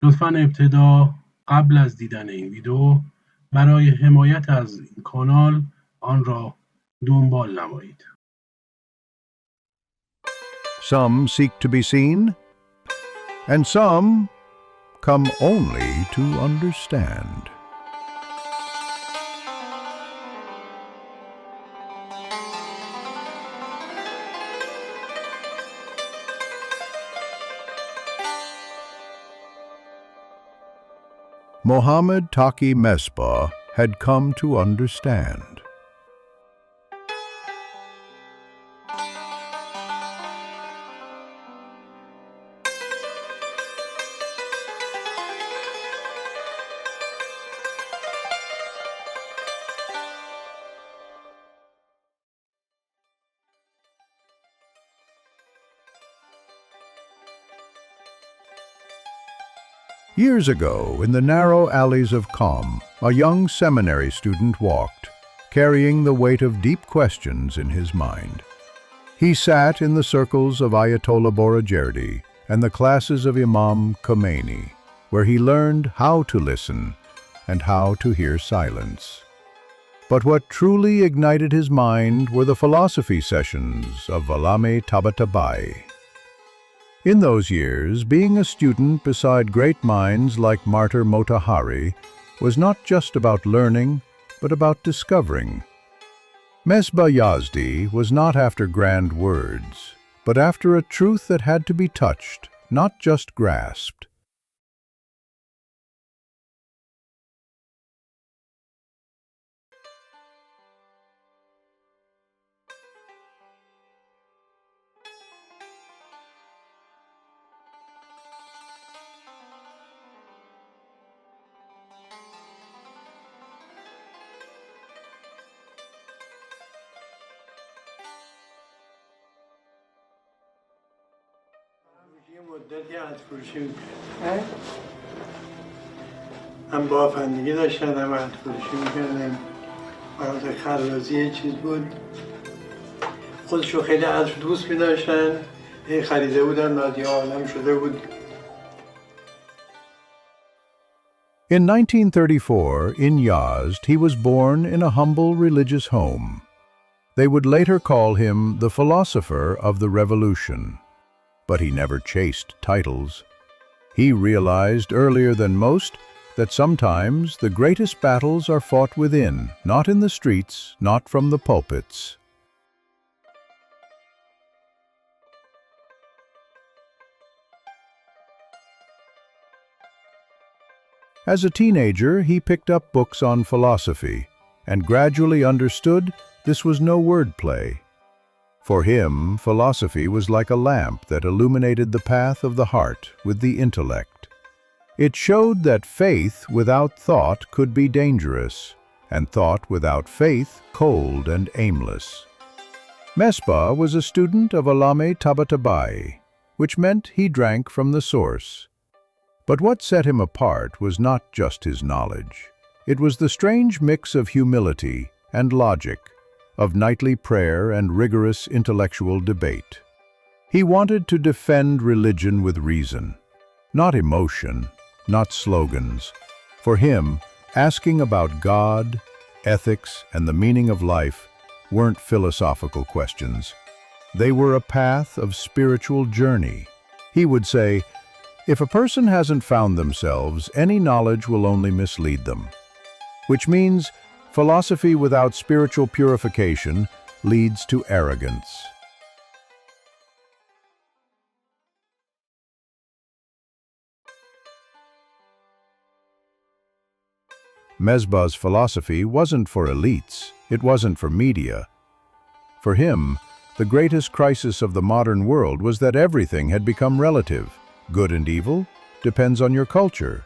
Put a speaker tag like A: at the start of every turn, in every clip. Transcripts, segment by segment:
A: لطفاً ابتدا قبل از دیدن این ویدیو برای حمایت از این کانال آن را دنبال نمایید.
B: Some seek to be seen, and some come only to understand. محمدتقi Mصباح had come to understand. Years ago, in the narrow alleys of Qom, a young seminary student walked, carrying the weight of deep questions in his mind. He sat in the circles of Ayatollah Borujerdi and the classes of Imam Khomeini, where he learned how to listen and how to hear silence. But what truly ignited his mind were the philosophy sessions of Allame Tabatabai. In those years, being a student beside great minds like Martyr Motahari was not just about learning, but about discovering. Mصباح Yezdi was not after grand words, but after a truth that had to be touched, not just grasped.
C: یه مدتی عطرفروشی می‌کردم. هم بافندگی داشتم هم عطرفروشی می‌کردم. برای خرازی یه چیز بود. خودشو خیلی عطر دوست می‌داشتن. خریده بودن نادی عالم شده بود.
B: In 1934, in Yazd, he was born in a humble religious home. They would later call him the philosopher of the revolution. But he never chased titles. He realized earlier than most that sometimes the greatest battles are fought within, not in the streets, not from the pulpits. As a teenager, he picked up books on philosophy and gradually understood this was no wordplay. For him, philosophy was like a lamp that illuminated the path of the heart with the intellect. It showed that faith without thought could be dangerous, and thought without faith cold and aimless. Mصباح was a student of Allame Tabatabai, which meant he drank from the source. But what set him apart was not just his knowledge. It was the strange mix of humility and logic, of nightly prayer and rigorous intellectual debate. He wanted to defend religion with reason, not emotion, not slogans. For him, asking about God, ethics, and the meaning of life weren't philosophical questions. They were a path of spiritual journey. He would say, if a person hasn't found themselves, any knowledge will only mislead them. Which means philosophy without spiritual purification leads to arrogance. Mصباح's philosophy wasn't for elites, it wasn't for media. For him, the greatest crisis of the modern world was that everything had become relative. Good and evil depends on your culture.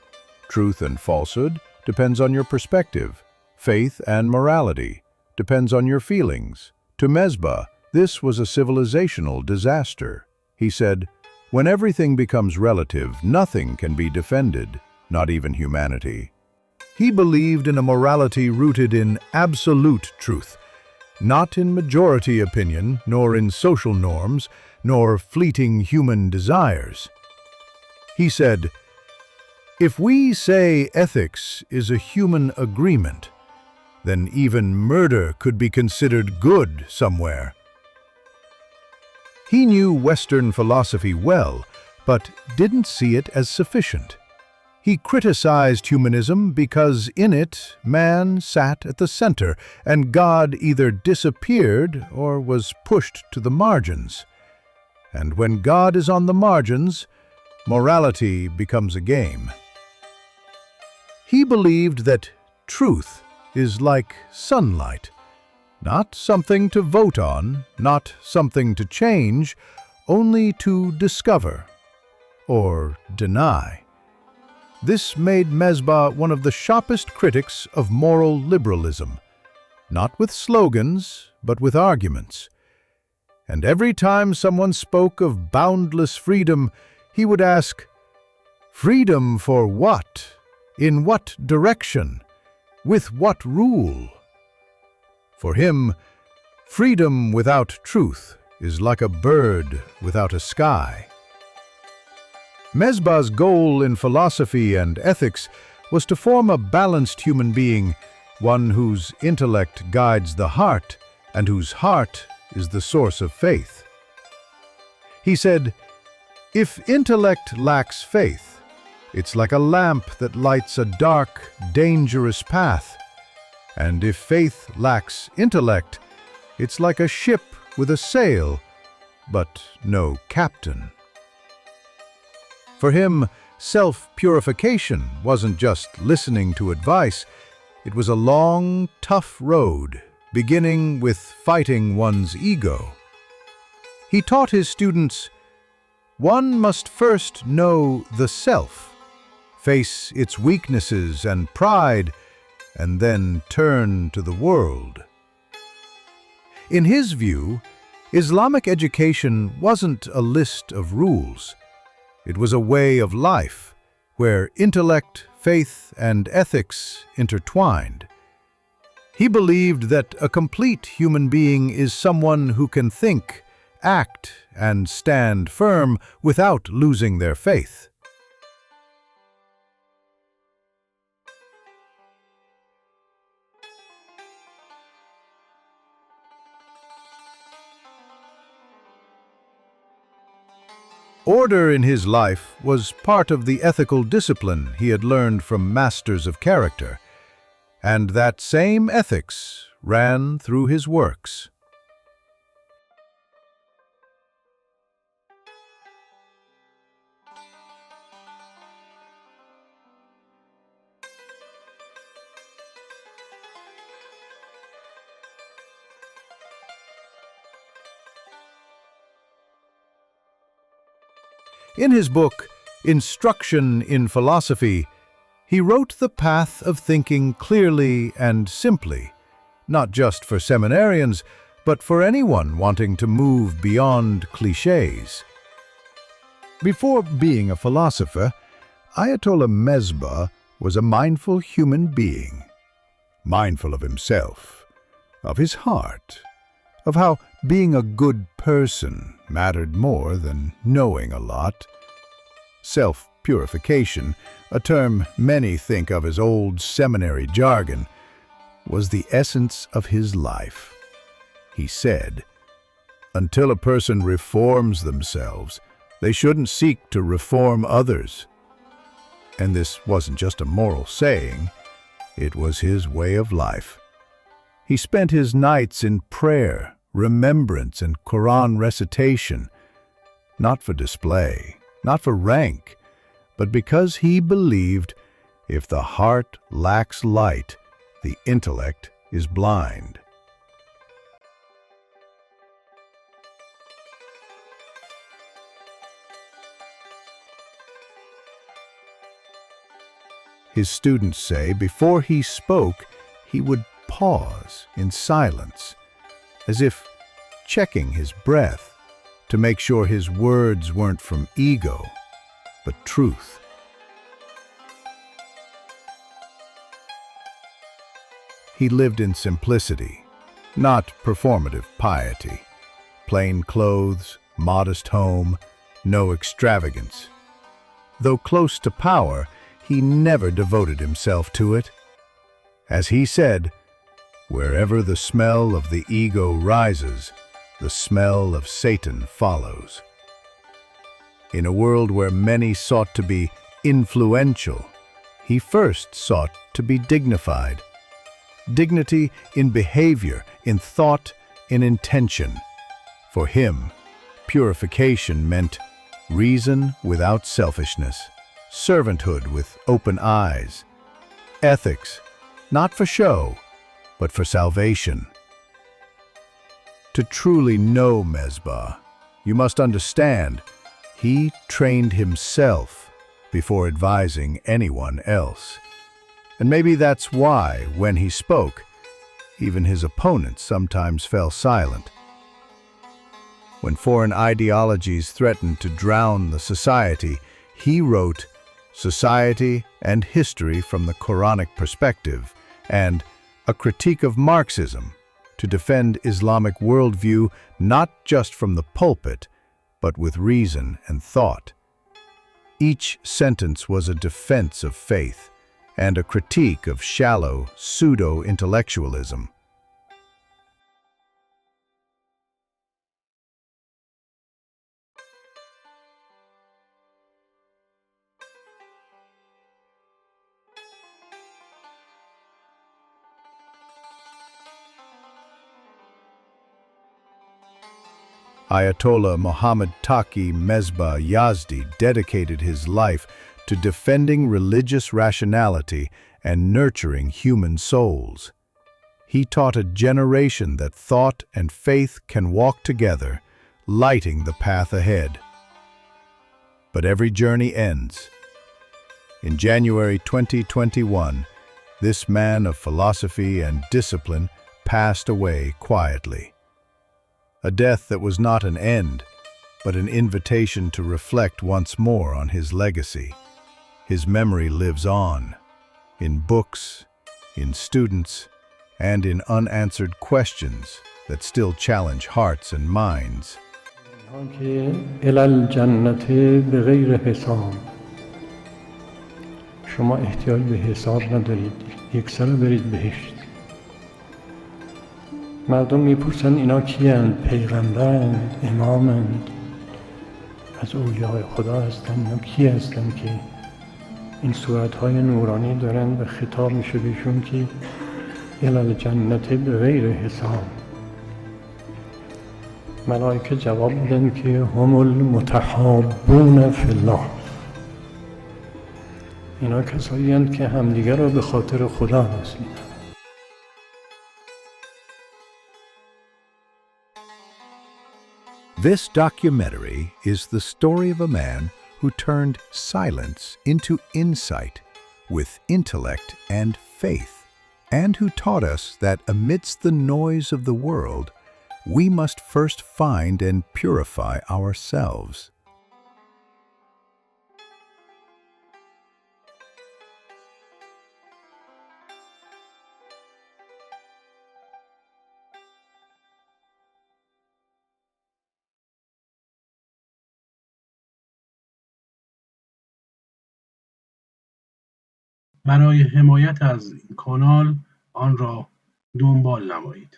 B: Truth and falsehood depends on your perspective. Faith and morality depends on your feelings. To Mصباح, this was a civilizational disaster. He said, when everything becomes relative, nothing can be defended, not even humanity. He believed in a morality rooted in absolute truth, not in majority opinion, nor in social norms, nor fleeting human desires. He said, If we say ethics is a human agreement, then even murder could be considered good somewhere. He knew Western philosophy well, but didn't see it as sufficient. He criticized humanism because in it man sat at the center and God either disappeared or was pushed to the margins. And when God is on the margins, morality becomes a game. He believed that truth is like sunlight, not something to vote on, not something to change, only to discover or deny. This made Mصباح one of the sharpest critics of moral liberalism, not with slogans, but with arguments. And every time someone spoke of boundless freedom, he would ask, "Freedom for what? In what direction? With what rule?" For him, freedom without truth is like a bird without a sky. Mصباح's goal in philosophy and ethics was to form a balanced human being, one whose intellect guides the heart and whose heart is the source of faith. He said, "If intellect lacks faith, it's like a lamp that lights a dark, dangerous path. And if faith lacks intellect, it's like a ship with a sail, but no captain." For him, self-purification wasn't just listening to advice, it was a long, tough road, beginning with fighting one's ego. He taught his students, one must first know the self, face its weaknesses and pride, and then turn to the world. In his view, Islamic education wasn't a list of rules. It was a way of life, where intellect, faith, and ethics intertwined. He believed that a complete human being is someone who can think, act, and stand firm without losing their faith. Order in his life was part of the ethical discipline he had learned from masters of character, and that same ethics ran through his works. In his book, Instruction in Philosophy, he wrote the path of thinking clearly and simply, not just for seminarians, but for anyone wanting to move beyond clichés. Before being a philosopher, Ayatollah Mصباح was a mindful human being, mindful of himself, of his heart, of how being a good person mattered more than knowing a lot. Self-purification, a term many think of as old seminary jargon, was the essence of his life. He said, "Until a person reforms themselves, they shouldn't seek to reform others." And this wasn't just a moral saying, it was his way of life. He spent his nights in prayer, remembrance, and Quran recitation, not for display, not for rank, but because he believed if the heart lacks light, the intellect is blind. His students say before he spoke, he would pause in silence, as if checking his breath to make sure his words weren't from ego, but truth. He lived in simplicity, not performative piety. Plain clothes, modest home, no extravagance. Though close to power, he never devoted himself to it. As he said, "Wherever the smell of the ego rises, the smell of Satan follows." In a world where many sought to be influential, he first sought to be dignified. Dignity in behavior, in thought, in intention. For him, purification meant reason without selfishness, servanthood with open eyes, ethics, not for show, but for salvation. To truly know Mصباح, you must understand he trained himself before advising anyone else. And maybe that's why, when he spoke, even his opponents sometimes fell silent. When foreign ideologies threatened to drown the society, he wrote Society and History from the Quranic Perspective and A Critique of Marxism to defend Islamic worldview not just from the pulpit, but with reason and thought. Each sentence was a defense of faith and a critique of shallow, pseudo-intellectualism. Ayatollah محمدتقی Mصباح Yezdi dedicated his life to defending religious rationality and nurturing human souls. He taught a generation that thought and faith can walk together, lighting the path ahead. But every journey ends. In January 2021, this man of philosophy and discipline passed away quietly. A death that was not an end, but an invitation to reflect once more on his legacy. His memory lives on, in books, in students, and in unanswered questions that still challenge hearts and minds.
C: إلى الجنة بغیر حساب. شما احتیاج به حساب ندارید، یکسره برید بهشت. مردم میپرسن اینا کیند؟ پیغمبرند، امامند، از اولیاء خدا هستند. اینا کی هستند که این صورتهای نورانی دارن و خطاب میشه بهشون که الی الجنت بغیر حساب. ملائکه جواب میدن که هم المتحابون فی الله. اینا کسایی هستند که همدیگر را به خاطر خدا دوست می‌دارن.
B: This documentary is the story of a man who turned silence into insight with intellect and faith, and who taught us that amidst the noise of the world, we must first find and purify ourselves.
A: برای حمایت از این کانال آن را دنبال نمایید.